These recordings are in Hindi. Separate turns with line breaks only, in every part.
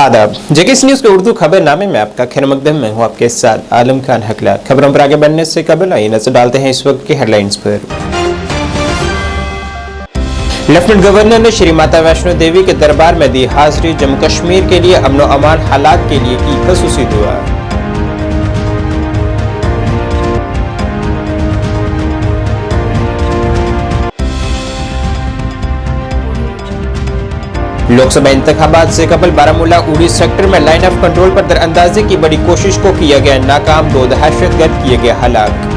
आदाब। जेकेएस न्यूज के उर्दू खबरनामे में आपका खैर मकदम। मैं हूं आपके साथ आलम खान हकला। खबरों पर आगे बढ़ने से कबल आइए नजर डालते हैं इस वक्त की हेडलाइंस पर। लेफ्टिनेंट गवर्नर ने श्री माता वैष्णो देवी के दरबार में दी हाजिरी। जम्मू कश्मीर के लिए अमन व अमान हालात के लिए की खसूसी दुआ। लोकसभा इंतखाबात से कबल बारामूला उड़ी सेक्टर में लाइन ऑफ कंट्रोल पर दरअंदाजी की बड़ी कोशिश को किया गया नाकाम। 2 दहशतगर्द किए गए हलाक।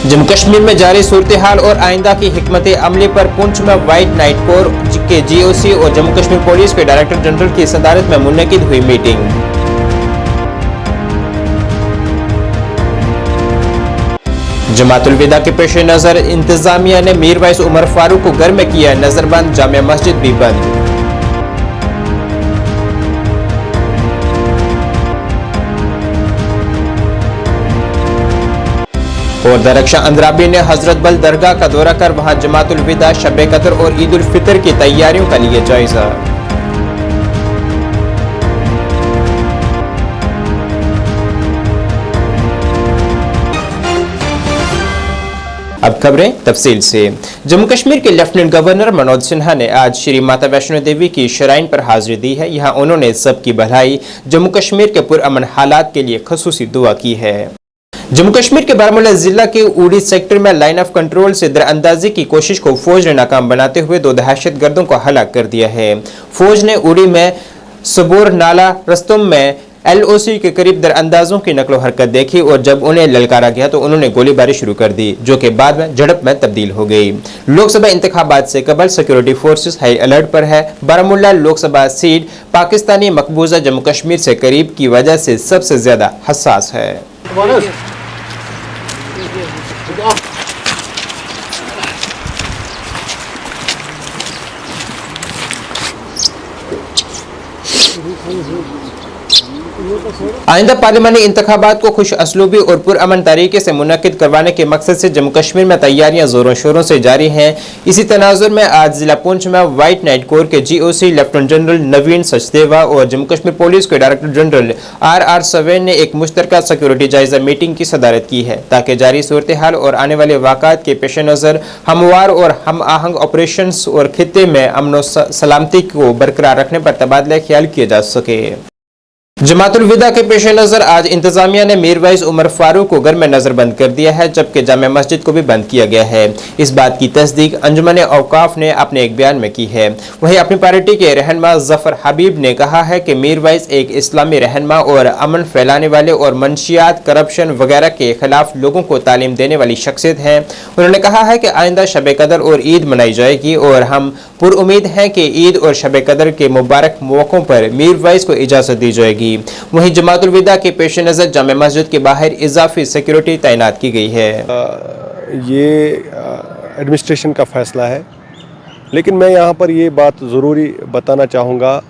जम्मू कश्मीर में जारी सूरत हाल और आइंदा की हिकमत अमली पर पुंछ में व्हाइट नाइट कोर के जीओसी और जम्मू कश्मीर पुलिस के डायरेक्टर जनरल की सदारत में मुनक़िद हुई मीटिंग। जमातुल विदा के पेश नजर इंतजामिया ने मीरवाइस उमर फारूक को घर में किया नजरबंद। जामिया मस्जिद भी बंद। और दरख्शां अंद्राबी ने हजरत बल दरगाह का दौरा कर वहां जमातुल विदा, शब कदर और ईद उल फितर की तैयारियों का लिया जायजा। अब खबरें तफसील से। जम्मू कश्मीर के लेफ्टिनेंट गवर्नर मनोज सिन्हा ने आज श्री माता वैष्णो देवी की श्राइन पर हाजिरी दी है। यहाँ उन्होंने सबकी भलाई, जम्मू कश्मीर के पुरअमन हालात के लिए खसूसी दुआ की है। जम्मू कश्मीर के बारामूला जिला के उड़ी सेक्टर में लाइन ऑफ कंट्रोल से दरअंदाजी की कोशिश को फौज ने नाकाम बनाते हुए 2 दहशतगर्दों को हलाक कर दिया है। फौज ने उड़ी में सबूर नाला रस्तों में LOC के करीब दरअंदाजों की नकलो हरकत देखी और जब उन्हें ललकारा गया तो उन्होंने गोलीबारी शुरू कर दी, जो कि बाद में झड़प में तब्दील हो गई। लोकसभा इंतखाबात से कबल सिक्योरिटी फोर्सेस हाई अलर्ट पर है। बारामूला लोकसभा सीट पाकिस्तानी मकबूजा जम्मू कश्मीर से करीब की वजह से सबसे ज्यादा हसास है। आइंदा पार्लिमानी इंतखाबात को खुश असलूबी और पुरअमन तरीके से मुनक्किद करवाने के मकसद से जम्मू कश्मीर में तैयारियां जोरों शोरों से जारी हैं। इसी तनाजुर में आज जिला पुंछ में व्हाइट नाइट कोर के GOC लेफ्टिनेंट जनरल नवीन सचदेवा और जम्मू कश्मीर पुलिस के डायरेक्टर जनरल RR सवेन ने एक मुश्तरका सिक्योरिटी जायजा मीटिंग की सदारत की है, ताकि जारी सूरत हाल और आने वाले वाक़ात के पेश नज़र हमवार और हम आहंग ऑपरेशन और खित्ते में अमन सलामती को बरकरार रखने पर तबादला ख्याल किया जा सके। जमातुल विदा के पेश नजर आज इंतजामिया ने मीरवाइस उमर फारूक को घर में नजरबंद कर दिया है, जबकि जामिया मस्जिद को भी बंद किया गया है। इस बात की तस्दीक अंजुमन औकाफ ने अपने एक बयान में की है। वहीं अपनी पार्टी के रहनुमा जफर हबीब ने कहा है कि मीरवाइस एक इस्लामी रहनुमा और अमन फैलाने वाले और मंशियात, करप्शन वगैरह के खिलाफ लोगों को तालीम देने वाली शख्सियत है। उन्होंने कहा है कि आइंदा शब कदर और ईद मनाई जाएगी और हम पुरुम्मीद हैं कि ईद और शब कदर के मुबारक मौक़ों पर मीरवाइस को इजाज़त दी जाएगी। वहीं जमातुल विदा के पेश नज़र जामे मस्जिद के बाहर इजाफी सिक्योरिटी तैनात की गई है।
ये एडमिनिस्ट्रेशन का फैसला है, लेकिन मैं यहाँ पर ये बात ज़रूरी बताना चाहूँगा।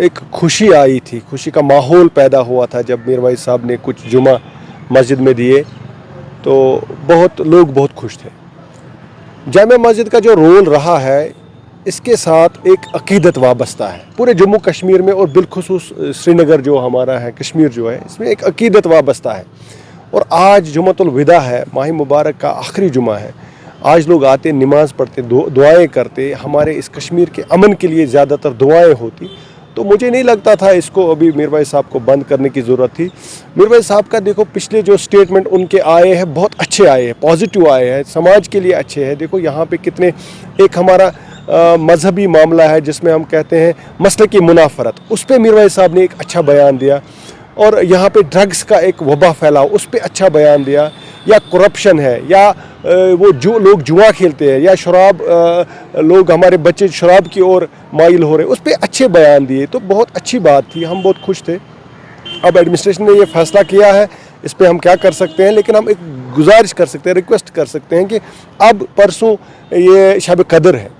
एक खुशी आई थी, खुशी का माहौल पैदा हुआ था जब मीरवाइस साहब ने कुछ जुमा मस्जिद में दिए, तो लोग बहुत खुश थे। जामे मस्जिद का जो रोल रहा है, इसके साथ एक अकीदत वाबस्ता है पूरे जम्मू कश्मीर में, और बिलखुसूस श्रीनगर जो हमारा है, कश्मीर जो है, इसमें एक अकीदत वाबस्ता है। और आज जुमातुल विदा है, माह मुबारक का आखिरी जुमा है। आज लोग आते, नमाज़ पढ़ते, दुआएं करते। हमारे इस कश्मीर के अमन के लिए ज़्यादातर दुआएं होती, तो मुझे नहीं लगता था इसको अभी मीरवाइस साहब को बंद करने की ज़रूरत थी। मीरवाइस साहब का देखो पिछले जो स्टेटमेंट उनके आए हैं बहुत अच्छे आए हैं, पॉजिटिव आए हैं, समाज के लिए अच्छे हैं। देखो यहाँ पे कितने, एक हमारा मजहबी मामला है जिसमें हम कहते हैं मसले की मुनाफरत, उस पर मीरवाइस साहब ने एक अच्छा बयान दिया। और यहाँ पे ड्रग्स का एक वबा फैला, उस पर अच्छा बयान दिया। या करप्शन है, या वो जो लोग जुआ खेलते हैं, या शराब, लोग हमारे बच्चे शराब की ओर माइल हो रहे, उस पर अच्छे बयान दिए। तो बहुत अच्छी बात थी, हम बहुत खुश थे। अब एडमिनिस्ट्रेशन ने ये फैसला किया है, इस पर हम क्या कर सकते हैं, लेकिन हम एक गुजारिश कर सकते हैं, रिक्वेस्ट कर सकते हैं कि अब परसों ये शब कदर है,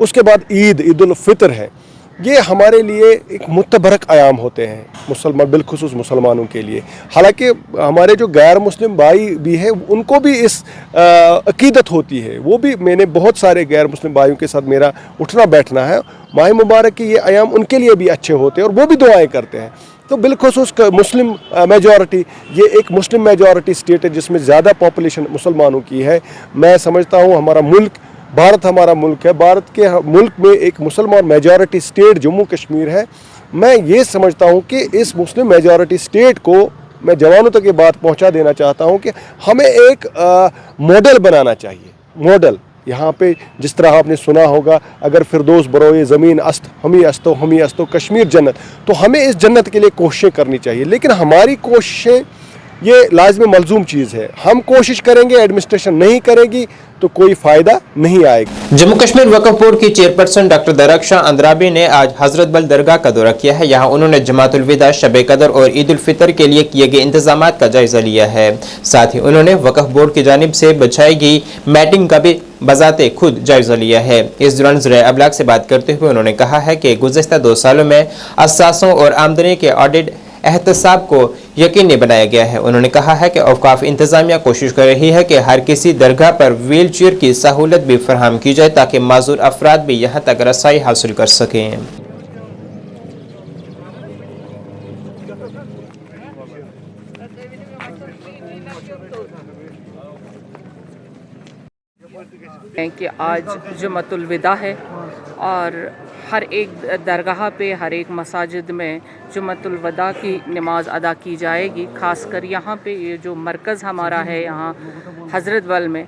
उसके बाद ईद उल फितर है, ये हमारे लिए एक मुतबरक आयाम होते हैं मुसलमान, बिलखुसूस मुसलमानों के लिए। हालांकि हमारे जो गैर मुस्लिम भाई भी हैं उनको भी इस अकीदत होती है, वो भी, मैंने बहुत सारे गैर मुस्लिम भाइयों के साथ मेरा उठना बैठना है, माह मुबारक के ये आयाम उनके लिए भी अच्छे होते हैं और वो भी दुआएं करते हैं। तो बिलखुसूस मुस्लिम मेजॉरिटी, ये एक मुस्लिम मेजॉरिटी स्टेट है जिसमें ज़्यादा पॉपुलेशन मुसलमानों की है। मैं समझता हूँ हमारा मुल्क, भारत हमारा मुल्क है, भारत के मुल्क में एक मुसलमान मेजॉरिटी स्टेट जम्मू कश्मीर है। मैं ये समझता हूँ कि इस मुस्लिम मेजॉरिटी स्टेट को मैं जवानों तक ये बात पहुँचा देना चाहता हूँ कि हमें एक मॉडल बनाना चाहिए। मॉडल यहाँ पे जिस तरह आपने सुना होगा, अगर फिरदौस बरोए ज़मीन अस्त हमी अस्तो कश्मीर जन्नत, तो हमें इस जन्नत के लिए कोशिशें करनी चाहिए। लेकिन हमारी कोशिशें ये लाजमी मलजूम चीज़ है, हम कोशिश करेंगे, एडमिनिस्ट्रेशन नहीं करेगी तो कोई फ़ायदा नहीं आएगा।
जम्मू कश्मीर वक्फ बोर्ड की चेयरपर्सन डॉक्टर दरख्शां अंद्राबी ने आज हजरत बल दरगाह का दौरा किया है। यहाँ उन्होंने जमातुल विदा, शब कदर और ईद उल फितर के लिए किए गए इंतजाम का जायजा लिया है। साथ ही उन्होंने वक्फ बोर्ड की जानिब से बिछाई गई मैटिंग का भी बजाते खुद जायजा लिया है। इस दौरान ज़राए अबलाग से बात करते हुए उन्होंने कहा है कि गुज़श्ता 2 सालों में असासों और आमदनी के ऑडिट एहतसाब को यकीनी बनाया गया है। उन्होंने कहा है कि औकाफ इंतजामिया कोशिश कर रही है कि हर किसी दरगाह पर व्हील चेयर की सहूलत भी फराहम की जाए ताकि माजूर अफराद भी यहाँ तक रसाई हासिल कर सकें।
कि आज जुमतुल विदा है और हर एक दरगाह पे, हर एक मसाजिद में जुमतुल विदा की नमाज अदा की जाएगी। ख़ासकर यहाँ पे ये जो मरकज़ हमारा है यहाँ हज़रत बल में,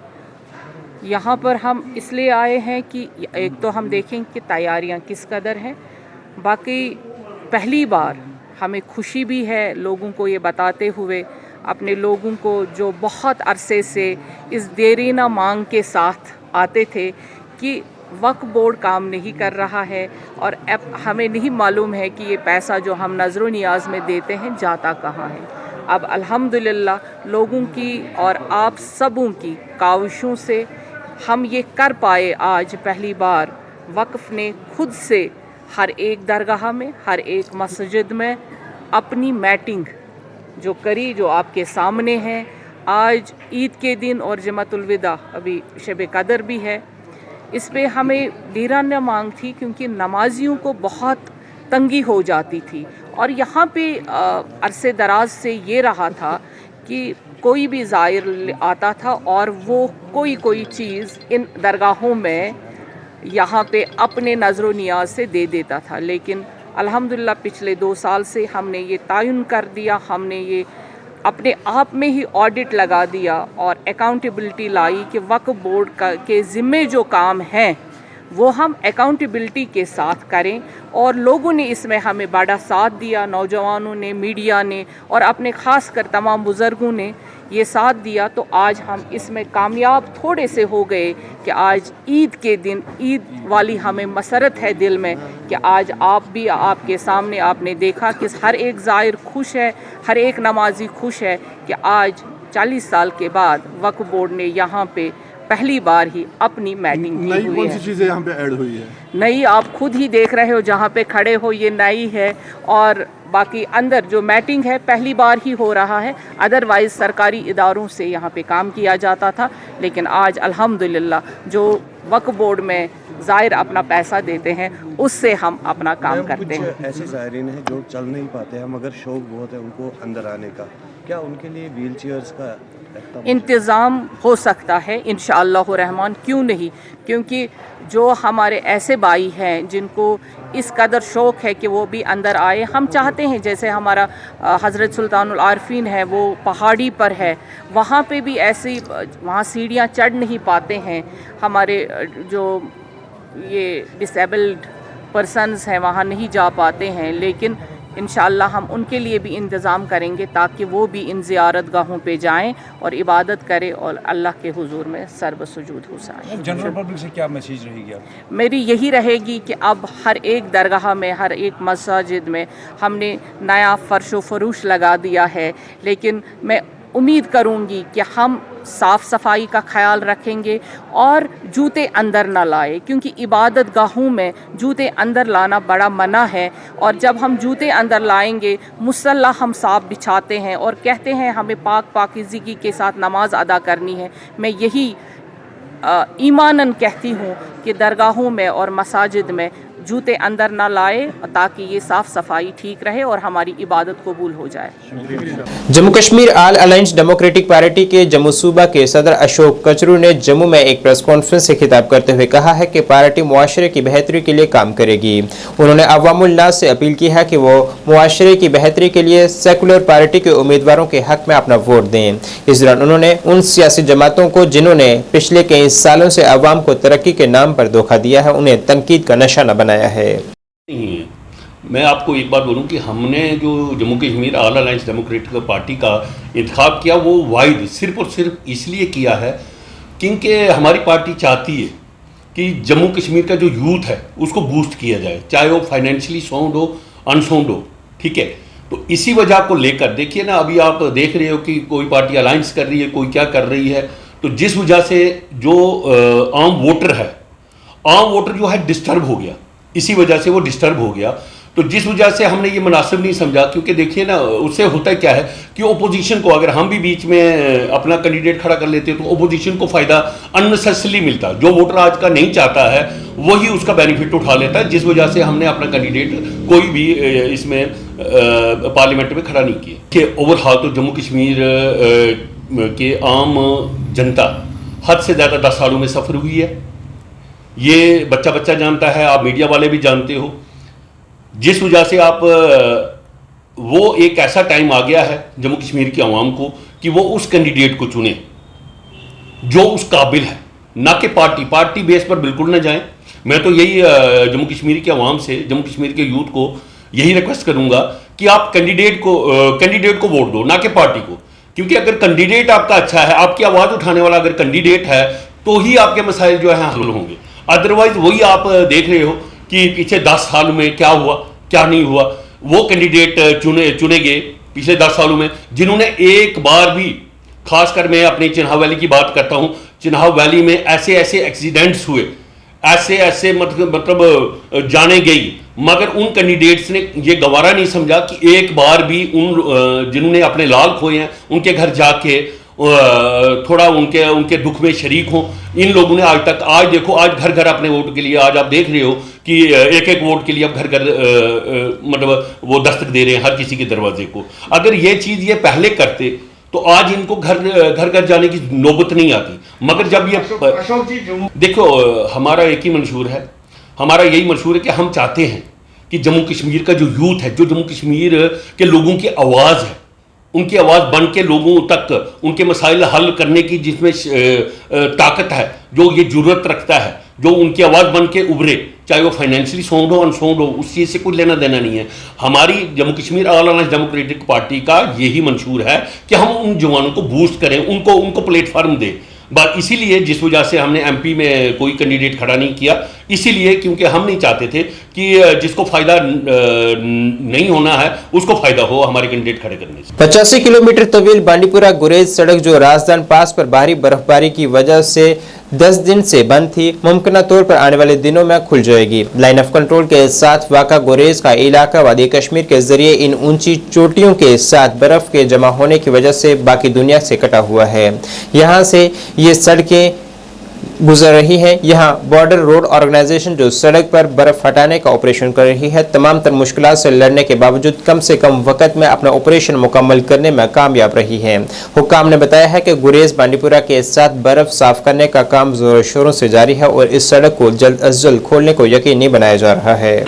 यहाँ पर हम इसलिए आए हैं कि एक तो हम देखें कि तैयारियाँ किस कदर हैं, बाकी पहली बार हमें खुशी भी है लोगों को ये बताते हुए, अपने लोगों को जो बहुत अरसे से इस देरीना मांग के साथ आते थे कि वक्फ बोर्ड काम नहीं कर रहा है और अब हमें नहीं मालूम है कि ये पैसा जो हम नज़र नियाज में देते हैं जाता कहाँ है। अब अल्हम्दुलिल्लाह लोगों की और आप सबों की काविशों से हम ये कर पाए। आज पहली बार वक्फ ने खुद से हर एक दरगाह में, हर एक मस्जिद में अपनी मैटिंग जो करी, जो आपके सामने है। आज ईद के दिन और जमातुल विदा, अभी शब कदर भी है, इस पे हमें दीराना मांग थी क्योंकि नमाजियों को बहुत तंगी हो जाती थी और यहाँ पे अरसे दराज से ये रहा था कि कोई भी ज़ायर आता था और वो कोई चीज़ इन दरगाहों में यहाँ पे अपने नज़र नियाज से दे देता था। लेकिन अल्हम्दुलिल्लाह पिछले 2 साल से हमने ये तयन कर दिया, हमने ये अपने आप में ही ऑडिट लगा दिया और अकाउंटेबिलिटी लाई कि वक्फ बोर्ड के ज़िम्मे जो काम हैं वो हम अकाउंटेबिलिटी के साथ करें। और लोगों ने इसमें हमें बड़ा साथ दिया, नौजवानों ने, मीडिया ने और अपने ख़ास कर तमाम बुज़ुर्गों ने ये साथ दिया। तो आज हम इसमें कामयाब थोड़े से हो गए कि आज ईद के दिन, ईद वाली हमें मसरत है दिल में कि आज आप भी, आपके सामने आपने देखा कि हर एक ज़ायर खुश है, हर एक नमाजी खुश है कि आज 40 साल के बाद वक्फ बोर्ड ने यहाँ पे पहली बार ही अपनी मैटिंग की हुई है।
नई कौन सी चीज़ें यहाँ पे ऐड हुई है?
नई आप खुद ही देख रहे हो, जहाँ पे खड़े हो ये नई है और बाकी अंदर जो मैटिंग है पहली बार ही हो रहा है। अदरवाइज़ सरकारी इदारों से यहाँ पे काम किया जाता था, लेकिन आज अल्हम्दुलिल्लाह जो वक्फ बोर्ड में ज़ायर अपना पैसा देते हैं उससे हम अपना काम करते हैं।
ऐसे ज़ायरीन हैं जो चल नहीं पाते हैं मगर शौक़ बहुत है उनको अंदर आने का, क्या उनके लिए व्हील चेयर्स का
इंतज़ाम हो सकता है? इंशाअल्लाह रहमान, क्यों नहीं, क्योंकि जो हमारे ऐसे भाई हैं जिनको इस कदर शौक़ है कि वो भी अंदर आए। हम चाहते हैं जैसे हमारा हज़रत सुल्तानुल आरफीन है वो पहाड़ी पर है, वहाँ पे भी ऐसी, वहाँ सीढ़ियाँ चढ़ नहीं पाते हैं, हमारे जो ये डिसेबल्ड पर्सन्स हैं वहाँ नहीं जा पाते हैं। लेकिन इंशाअल्लाह हम उनके लिए भी इंतज़ाम करेंगे ताकि वो भी इन ज़ियारत गाहों पे जाएं और इबादत करें और अल्लाह के हुजूर में सर्व सुजूद हो जाएं।
जनरल पब्लिक से क्या मैसेज रहेगी आप?
मेरी यही रहेगी कि अब हर एक दरगाह में, हर एक मस्जिद में हमने नया फ़र्श व फरूश लगा दिया है, लेकिन मैं उम्मीद करूँगी कि हम साफ़ सफाई का ख्याल रखेंगे और जूते अंदर ना लाए, क्योंकि इबादत गाहों में जूते अंदर लाना बड़ा मना है। और जब हम जूते अंदर लाएंगे, मुसल्ला हम साफ बिछाते हैं और कहते हैं हमें पाकीज़गी के साथ नमाज अदा करनी है। मैं यही ईमानन कहती हूँ कि दरगाहों में और मसाजिद में जूते अंदर ना लाए, ताकि ये साफ़ सफाई ठीक रहे और हमारी इबादत कबूल हो जाए।
Jammu Kashmir all alliance democratic party के जम्मू सूबा के सदर अशोक कचरू ने जम्मू में एक प्रेस कॉन्फ्रेंस से खिताब करते हुए कहा है कि पार्टी मुआशरे की बेहतरी के लिए काम करेगी। उन्होंने अवामुल नास से अपील की है कि वो मुआशरे की बेहतरी के लिए सेकुलर पार्टी के उम्मीदवारों के हक में अपना वोट दें। इस दौरान उन्होंने उन सियासी जमातों को जिन्होंने पिछले कई सालों से अवाम को तरक्की के नाम पर धोखा दिया है, उन्हें तनकीद का निशाना बनाया है।
नहीं है। मैं आपको एक बात बोलूं कि हमने जो Jammu Kashmir all alliance democratic party का इंतखाब किया, वो वाहिद सिर्फ और सिर्फ इसलिए किया है क्योंकि हमारी पार्टी चाहती है कि जम्मू कश्मीर का जो यूथ है उसको बूस्ट किया जाए, चाहे वो फाइनेंशियली साउंड हो, अनसाउंड हो, ठीक है। तो इसी वजह को लेकर देखिए ना, अभी आप देख रहे हो कि कोई पार्टी अलायंस कर रही है, कोई क्या कर रही है। तो जिस वजह से जो आम वोटर है, आम वोटर जो है डिस्टर्ब हो गया, इसी वजह से वो डिस्टर्ब हो गया। तो जिस वजह से हमने ये मुनासिब नहीं समझा, क्योंकि देखिए ना, उससे होता क्या है कि ओपोजिशन को, अगर हम भी बीच में अपना कैंडिडेट खड़ा कर लेते तो ओपोजिशन को फ़ायदा अननेसेसरली मिलता। जो वोटर आज का नहीं चाहता है वही उसका बेनिफिट उठा लेता है, जिस वजह से हमने अपना कैंडिडेट कोई भी इसमें पार्लियामेंट में खड़ा नहीं किया। कि ओवरऑल तो जम्मू कश्मीर के आम जनता हद से ज़्यादा 10 सालों में सफ़र हुई है। ये बच्चा बच्चा जानता है, आप मीडिया वाले भी जानते हो। जिस वजह से आप वो एक ऐसा टाइम आ गया है जम्मू कश्मीर की आवाम को कि वो उस कैंडिडेट को चुने जो उस काबिल है, ना कि पार्टी बेस पर बिल्कुल ना जाएं। मैं तो यही जम्मू कश्मीर की आवाम से, जम्मू कश्मीर के यूथ को यही रिक्वेस्ट करूंगा कि आप कैंडिडेट को वोट दो, ना कि पार्टी को। क्योंकि अगर कैंडिडेट आपका अच्छा है, आपकी आवाज़ उठाने वाला अगर कैंडिडेट है, तो ही आपके मसाइल जो है हल होंगे। अदरवाइज वही आप देख रहे हो कि पीछे 10 साल में क्या हुआ, क्या नहीं हुआ। वो कैंडिडेट चुने गए पिछले 10 सालों में जिन्होंने एक बार भी, खासकर मैं अपने चिन्हाव वैली की बात करता हूँ, चिन्हाव वैली में ऐसे ऐसे एक्सीडेंट्स हुए, ऐसे मतलब जाने गई, मगर उन कैंडिडेट्स ने ये गवारा नहीं समझा कि एक बार भी उन जिन्होंने अपने लाल खोए हैं उनके घर जाके थोड़ा उनके दुख में शरीक हों। इन लोगों ने आज देखो, आज घर घर अपने वोट के लिए, आज आप देख रहे हो कि एक एक वोट के लिए अब घर घर मतलब वो दस्तक दे रहे हैं हर किसी के दरवाजे को। अगर ये चीज़ ये पहले करते तो आज इनको घर जाने की नौबत नहीं आती। मगर जब ये देखो, हमारा एक ही मंशूर है, हमारा यही मंशूर है कि हम चाहते हैं कि जम्मू कश्मीर का जो यूथ है, जो जम्मू कश्मीर के लोगों की आवाज़ है, उनकी आवाज़ बन के लोगों तक उनके मसाइल हल करने की जिसमें ताकत है, जो ये जरूरत रखता है, जो उनकी आवाज़ बन के उभरे, चाहे वो फाइनेंशियली साउंड हो, अनसाउंड हो, उस चीज़ से कोई लेना देना नहीं है। हमारी Jammu Kashmir all alliance democratic party का यही मंशूर है कि हम उन जवानों को बूस्ट करें, उनको प्लेटफार्म दें। बस इसीलिए जिस वजह से हमने एमपी में कोई कैंडिडेट खड़ा नहीं किया, इसीलिए क्योंकि हम नहीं चाहते थे कि जिसको फ़ायदा नहीं होना है उसको फ़ायदा हो हमारे कैंडिडेट खड़े करने से।
85 किलोमीटर तवील बांडीपुरा गुरेज सड़क जो राजधान पास पर भारी बर्फबारी की वजह से 10 दिन से बंद थी, मुमकिन तौर पर आने वाले दिनों में खुल जाएगी। लाइन ऑफ कंट्रोल के साथ वाक़ा गुरेज का इलाका वादी कश्मीर के जरिए इन ऊंची चोटियों के साथ बर्फ के जमा होने की वजह से बाकी दुनिया से कटा हुआ है। यहाँ से ये सड़कें गुजर रही है। यहाँ बॉर्डर रोड ऑर्गेनाइजेशन जो सड़क पर बर्फ हटाने का ऑपरेशन कर रही है, तमाम तर मुश्किलात से लड़ने के बावजूद कम से कम वक्त में अपना ऑपरेशन मुकम्मल करने में कामयाब रही है। हुक्काम ने बताया है कि गुरेज बांडीपुरा के साथ बर्फ साफ करने का काम जोरों शोरों से जारी है और इस सड़क को जल्द अज जल्द खोलने को यकीनी बनाया जा रहा है।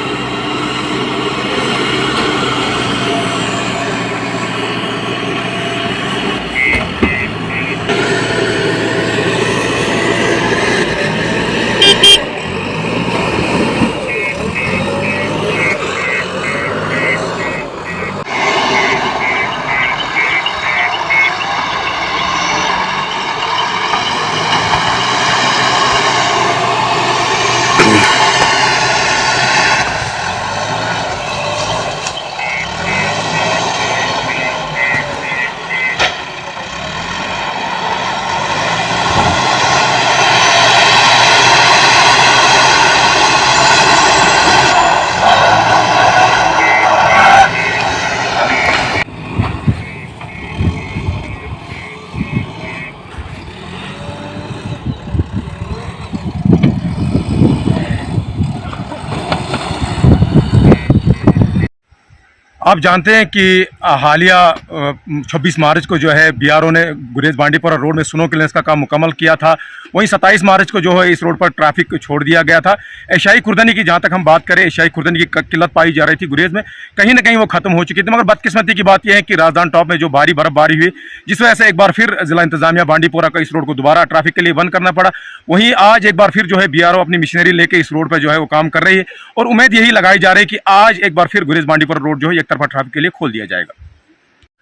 आप जानते हैं कि हालिया 26 मार्च को जो है बीआरओ ने गुरेज बांडीपुरा रोड में स्नो क्लियरेंस का काम मुकम्मल किया था। वहीं 27 मार्च को जो है इस रोड पर ट्रैफिक छोड़ दिया गया था। एशियाई खुर्दनी की जहां तक हम बात करें, एशियाई खुर्दनी की किल्लत पाई जा रही थी गुरेज में, कहीं ना कहीं वो खत्म हो चुकी थी। मगर बदकिस्मती की बात यह है कि राजधान टॉप में जो भारी बर्फबारी हुई, जिस वजह से एक बार फिर जिला इंतजामिया बांडीपुरा का इस रोड को दोबारा ट्रैफिक के लिए बंद करना पड़ा। वहीं आज एक बार फिर जो है बीआरओ अपनी मशीनरी लेके इस रोड पर जो है वो काम कर रही है और उम्मीद यही लगाई जा रही है कि आज एक बार फिर गुरेज बांडीपुरा रोड जो है एक तरफा ट्रैफिक के लिए खोल दिया जाएगा।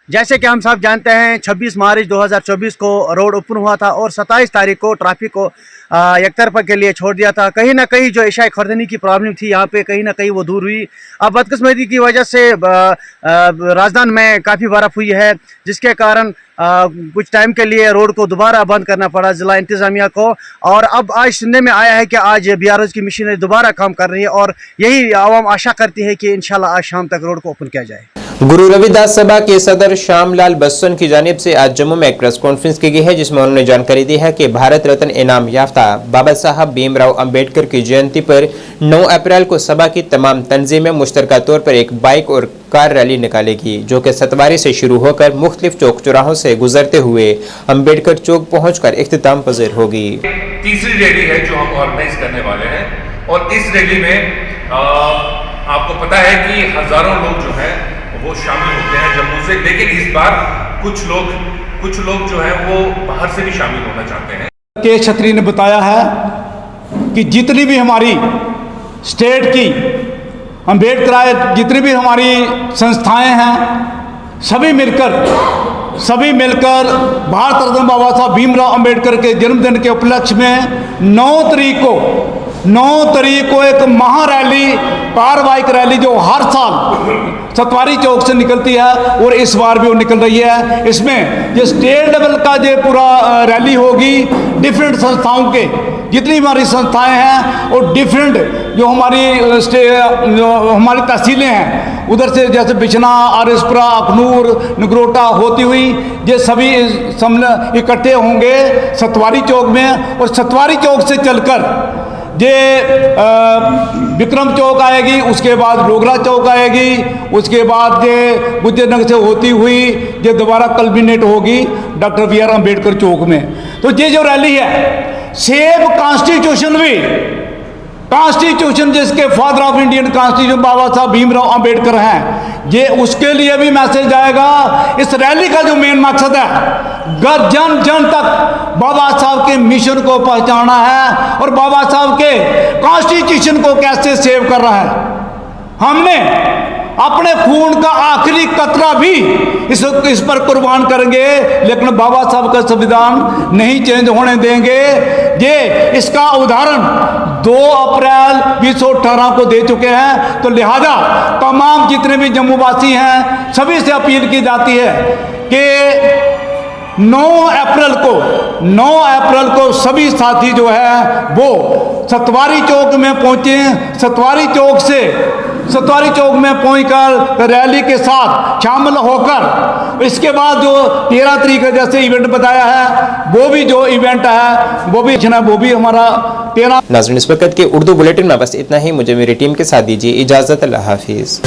जैसे कि हम सब जानते हैं 26 मार्च 2024 को रोड ओपन हुआ था और 27 तारीख को ट्रैफिक को एक तरफा के लिए छोड़ दिया था। कहीं ना कहीं जो एशियाई खुर्दनी की प्रॉब्लम थी यहाँ पे कहीं ना कहीं वो दूर हुई। अब बदकिस्मती की वजह से राजधानी में काफ़ी बर्फ़ हुई है, जिसके कारण कुछ टाइम के लिए रोड को दोबारा बंद करना पड़ा जिला इंतजामिया को। और अब आज सुनने में आया है कि आज बीआरओ की मशीनें दोबारा काम कर रही है और यही आवाम आशा करती है कि इंशाल्लाह आज शाम तक रोड को ओपन किया जाए।
गुरु रविदास सभा के सदर श्यामलाल बस्सन की जानिब से आज जम्मू में एक प्रेस कॉन्फ्रेंस की गई है, जिसमें उन्होंने जानकारी दी है कि भारत रत्न इनाम याफ्ता बाबा साहब भीमराव अंबेडकर की जयंती पर 9 अप्रैल को सभा की तमाम तंजीमें मुश्तरका तौर पर एक बाइक और कार रैली निकालेगी, जो कि सतवारी से शुरू होकर मुख्तलिफ चौक चौराहों से गुजरते हुए अंबेडकर चौक पहुंचकर इख्तिताम पजीर होगी।
तीसरी रैली है जो हम ऑर्गेनाइज करने वाले हैं और इस रैली में आपको पता है कि हजारों लोग जो है वो शामिल होते हैं जम्मू से, लेकिन इस बार कुछ लोग जो है वो बाहर से भी शामिल होना चाहते हैं।
के छत्री ने बताया है कि जितनी भी हमारी स्टेट की अम्बेडकर जितनी भी हमारी संस्थाएं हैं सभी मिलकर भारत रत्न बाबा साहब भीमराव अंबेडकर के जन्मदिन के उपलक्ष्य में 9 तारीख को एक महा रैली, कार बाइक रैली जो हर साल सतवारी चौक से निकलती है और इस बार भी वो निकल रही है। इसमें जो स्टेट लेवल का जो पूरा रैली होगी, डिफरेंट संस्थाओं के जितनी हमारी संस्थाएं हैं और डिफरेंट जो हमारी तहसीलें हैं उधर से, जैसे बिछना, आरिसपुरा, अखनूर, नगरोटा होती हुई ये सभी इकट्ठे होंगे सतवारी चौक में। और सतवारी चौक से चलकर ये विक्रम चौक आएगी, उसके बाद डोगरा चौक आएगी, उसके बाद ये गुजरनगर से होती हुई ये दोबारा कल्बिनेट होगी डॉक्टर बी.आर. अम्बेडकर चौक में। तो ये जो रैली है सेम कॉन्स्टिट्यूशन जिसके फादर ऑफ इंडियन कॉन्स्टिट्यूशन बाबा साहब भीमराव अंबेडकर हैं, ये उसके लिए भी मैसेज आएगा। इस रैली का जो मेन मकसद है जन जन तक बाबा साहब के मिशन को पहचाना है और बाबा साहब के कॉन्स्टिट्यूशन को कैसे सेव कर रहा है। हमने अपने खून का आखिरी कतरा भी इस पर कुर्बान करेंगे, लेकिन बाबा साहब का संविधान नहीं चेंज होने देंगे। ये इसका उदाहरण 2 अप्रैल 2018 को दे चुके हैं। तो लिहाजा तमाम जितने भी जम्मूवासी हैं सभी से अपील की जाती है कि 9 अप्रैल को सभी साथी जो है वो सतवारी चौक में पहुंचे। सतवारी चौक में पहुंचकर रैली के साथ शामिल होकर इसके बाद जो 13 तारीख का जैसे इवेंट बताया है वो भी जो इवेंट है वो भी हमारा 13।
नाज़रीन, इस वक्त के उर्दू बुलेटिन में बस इतना ही। मुझे मेरी टीम के साथ दीजिए इजाज़त। अल्लाह हाफिज़।